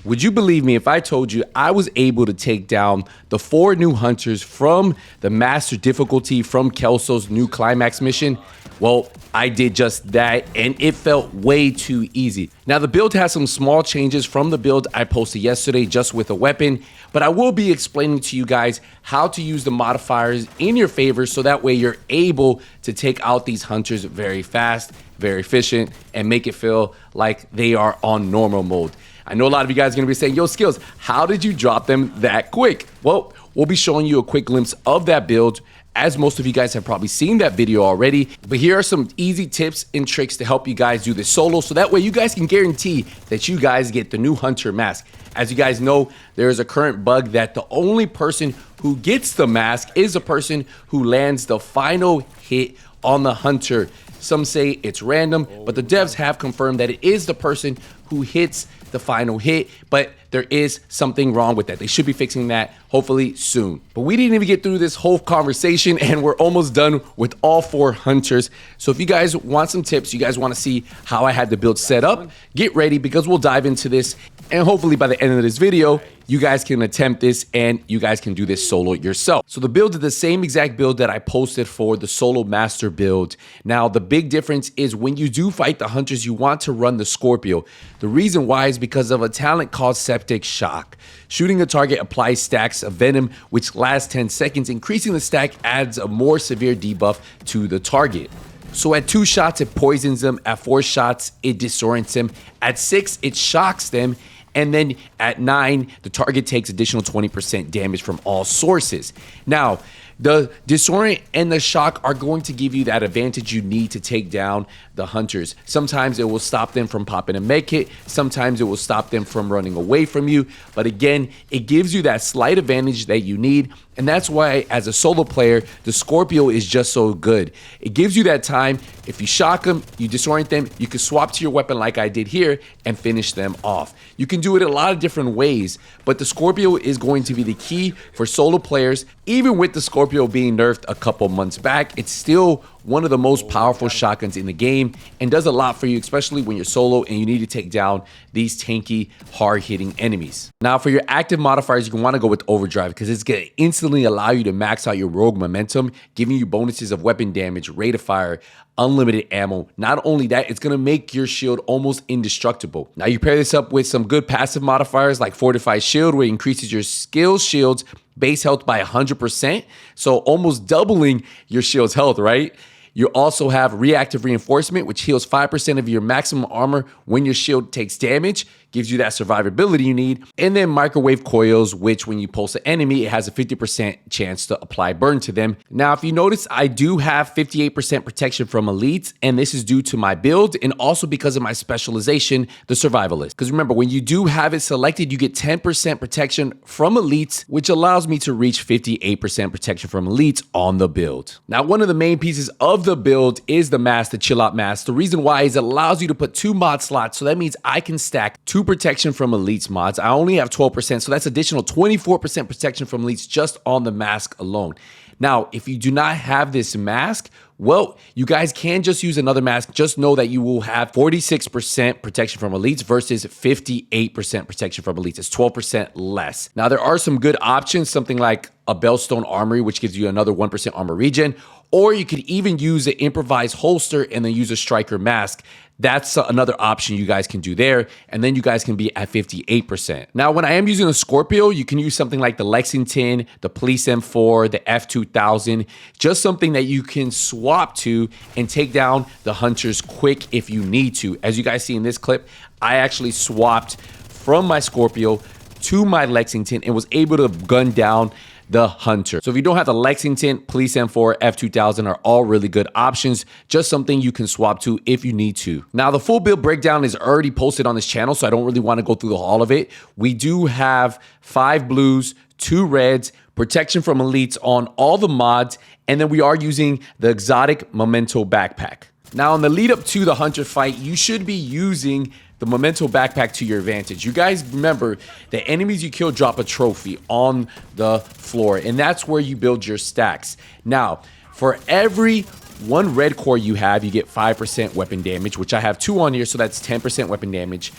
Would you believe me if I told you I was able to take down the 4 new hunters from the master difficulty from KELSO's new climax mission? Well, I did just that, and it felt way too easy. Now, the build has some small changes from the build I posted yesterday just with a weapon, but I will be explaining to you guys how to use the modifiers in your favor so that way you're able to take out these hunters very fast, very efficient, and make it feel like they are on normal mode. I know a lot of you guys are going to be saying, yo, Skills, how did you drop them that quick? Well, we'll be showing you a quick glimpse of that build, as most of you guys have probably seen that video already. But here are some easy tips and tricks to help you guys do this solo, so that way you guys can guarantee that you guys get the new hunter mask. As you guys know, there is a current bug that the only person who gets the mask is the person who lands the final hit on the hunter. Some say it's random, but the devs have confirmed that it is the person who hits the final hit, but there is something wrong with that. They should be fixing that hopefully soon. But we didn't even get through this whole conversation and we're almost done with all 4 hunters. So if you guys want some tips, you guys want to see how I had the build set up, get ready because we'll dive into this. And hopefully by the end of this video, you guys can attempt this and you guys can do this solo yourself. So the build is the same exact build that I posted for the solo master build. Now, the big difference is when you do fight the hunters, you want to run the Scorpio. The reason why is because of a talent called Septic Shock. Shooting a target applies stacks of venom, which lasts 10 seconds. Increasing the stack adds a more severe debuff to the target. So at 2 shots, it poisons them. At 4 shots, it disorients them. At 6, it shocks them. And then at 9, the target takes additional 20% damage from all sources. Now, the disorient and the shock are going to give you that advantage you need to take down the hunters. Sometimes it will stop them from popping a med kit. Sometimes it will stop them from running away from you. But again, it gives you that slight advantage that you need. And that's why as a solo player, the Scorpio is just so good. It gives you that time. If you shock them, you disorient them, you can swap to your weapon like I did here and finish them off. You can do it a lot of different ways, but the Scorpio is going to be the key for solo players. Even with the Scorpio being nerfed a couple months back, it's still one of the most powerful shotguns in the game and does a lot for you, especially when you're solo and you need to take down these tanky, hard-hitting enemies. Now, for your active modifiers, you want to go with Overdrive because it's going to instantly allow you to max out your rogue momentum, giving you bonuses of weapon damage, rate of fire, unlimited ammo. Not only that, it's going to make your shield almost indestructible. Now, you pair this up with some good passive modifiers like Fortified Shield, where it increases your skill shield's base health by 100%, so almost doubling your shield's health, right? You also have Reactive Reinforcement, which heals 5% of your maximum armor when your shield takes damage, gives you that survivability you need. And then Microwave Coils, which when you pulse an enemy, it has a 50% chance to apply burn to them. Now, if you notice, I do have 58% protection from elites, and this is due to my build and also because of my specialization, the Survivalist. Because remember, when you do have it selected, you get 10% protection from elites, which allows me to reach 58% protection from elites on the build. Now, one of the main pieces of the build is the mask, the Chill Out Mask. The reason why is it allows you to put 2 mod slots, so that means I can stack 2 protection from elites mods. I only have 12%, so that's additional 24% protection from elites just on the mask alone. Now, if you do not have this mask, well, you guys can just use another mask. Just know that you will have 46% protection from elites versus 58% protection from elites. It's 12% less. Now, there are some good options, something like a Bellstone Armory, which gives you another 1% armor regen, or you could even use an improvised holster and then use a striker mask. That's another option you guys can do there. And then you guys can be at 58%. Now, when I am using a Scorpio, you can use something like the Lexington, the Police M4, the F2000, just something that you can swap to and take down the hunters quick if you need to. As you guys see in this clip, I actually swapped from my Scorpio to my Lexington and was able to gun down the hunter. So if you don't have the Lexington, Police M4, F2000 are all really good options. Just something you can swap to if you need to. Now, the full build breakdown is already posted on this channel, so I don't really want to go through all of it. We do have 5 blues, 2 reds, protection from elites on all the mods, and then we are using the exotic Memento backpack. Now, in the lead up to the hunter fight, you should be using the Memento backpack to your advantage. You guys remember the enemies you kill drop a trophy on the floor, and that's where you build your stacks. Now, for every 1 red core you have, you get 5% weapon damage, which I have 2 on here, so that's 10% weapon damage.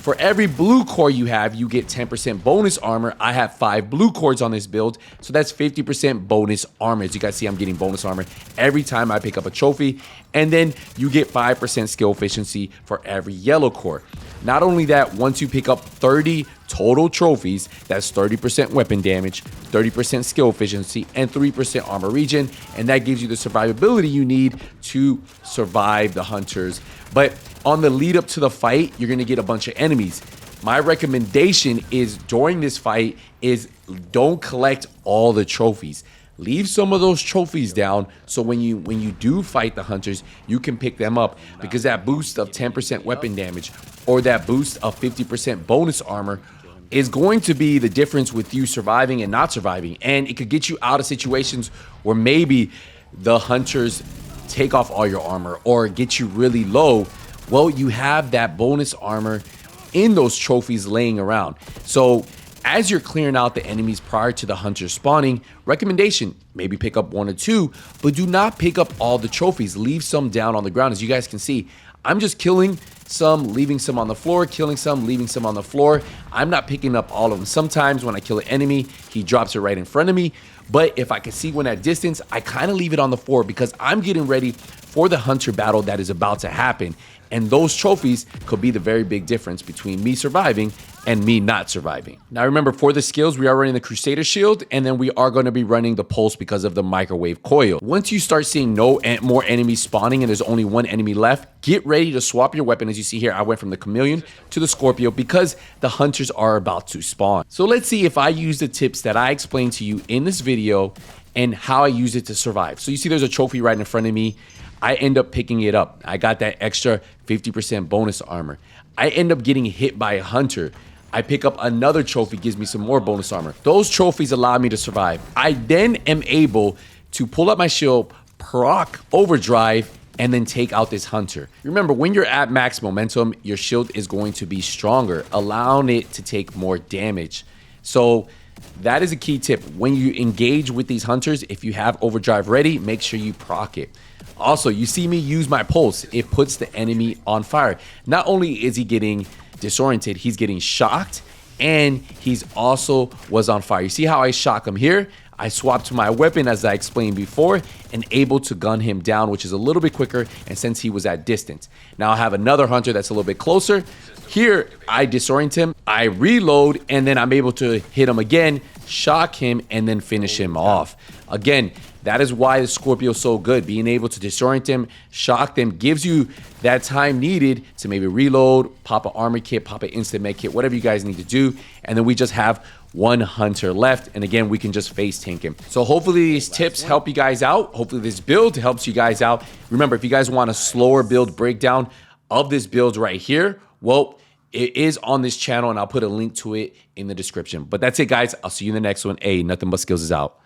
For every blue core you have, you get 10% bonus armor. I have 5 blue cores on this build, so that's 50% bonus armor. As you guys see, I'm getting bonus armor every time I pick up a trophy. And then you get 5% skill efficiency for every yellow core. Not only that, once you pick up 30 total trophies, that's 30% weapon damage, 30% skill efficiency, and 3% armor regen, and that gives you the survivability you need to survive the hunters. But on the lead up to the fight, you're gonna get a bunch of enemies. My recommendation is during this fight is don't collect all the trophies. Leave some of those trophies down so when you do fight the hunters, you can pick them up, because that boost of 10% weapon damage or that boost of 50% bonus armor is going to be the difference with you surviving and not surviving. And it could get you out of situations where maybe the hunters take off all your armor or get you really low. Well, you have that bonus armor in those trophies laying around. So as you're clearing out the enemies prior to the hunters spawning, recommendation, maybe pick up 1 or 2, but do not pick up all the trophies. Leave some down on the ground. As you guys can see, I'm just killing some, leaving some on the floor, killing some, leaving some on the floor. I'm not picking up all of them. Sometimes when I kill an enemy, he drops it right in front of me. But if I can see one at distance, I kind of leave it on the floor because I'm getting ready for the hunter battle that is about to happen. And those trophies could be the very big difference between me surviving and me not surviving. Now remember, for the skills, we are running the Crusader Shield, and then we are going to be running the Pulse because of the Microwave Coil. Once you start seeing more enemies spawning and there's only 1 enemy left, get ready to swap your weapon. As you see here, I went from the Chameleon to the Scorpio because the hunters are about to spawn. So let's see if I use the tips that I explained to you in this video and how I use it to survive. So you see there's a trophy right in front of me. I end up picking it up. I got that extra 50% bonus armor. I end up getting hit by a hunter. I pick up another trophy, gives me some more bonus armor. Those trophies allow me to survive. I then am able to pull up my shield, proc overdrive, and then take out this hunter. Remember, when you're at max momentum, your shield is going to be stronger, allowing it to take more damage. So that is a key tip. When you engage with these hunters, if you have overdrive ready, make sure you proc it. Also, you see me use my pulse. It puts the enemy on fire. Not only is he getting disoriented, he's getting shocked, and he's also was on fire. You see how I shock him here? I swapped to my weapon, as I explained before, and able to gun him down, which is a little bit quicker, and since he was at distance. Now I have another hunter that's a little bit closer. Here, I disorient him, I reload, and then I'm able to hit him again, shock him, and then finish him off. Again, that is why the Scorpio is so good. Being able to disorient them, shock them, gives you that time needed to maybe reload, pop an armor kit, pop an instant med kit, whatever you guys need to do. And then we just have 1 hunter left. And again, we can just face tank him. So hopefully these tips help you guys out. Hopefully this build helps you guys out. Remember, if you guys want a slower build breakdown of this build right here, well, it is on this channel, and I'll put a link to it in the description. But that's it, guys. I'll see you in the next one. Hey, nothing but skills is out.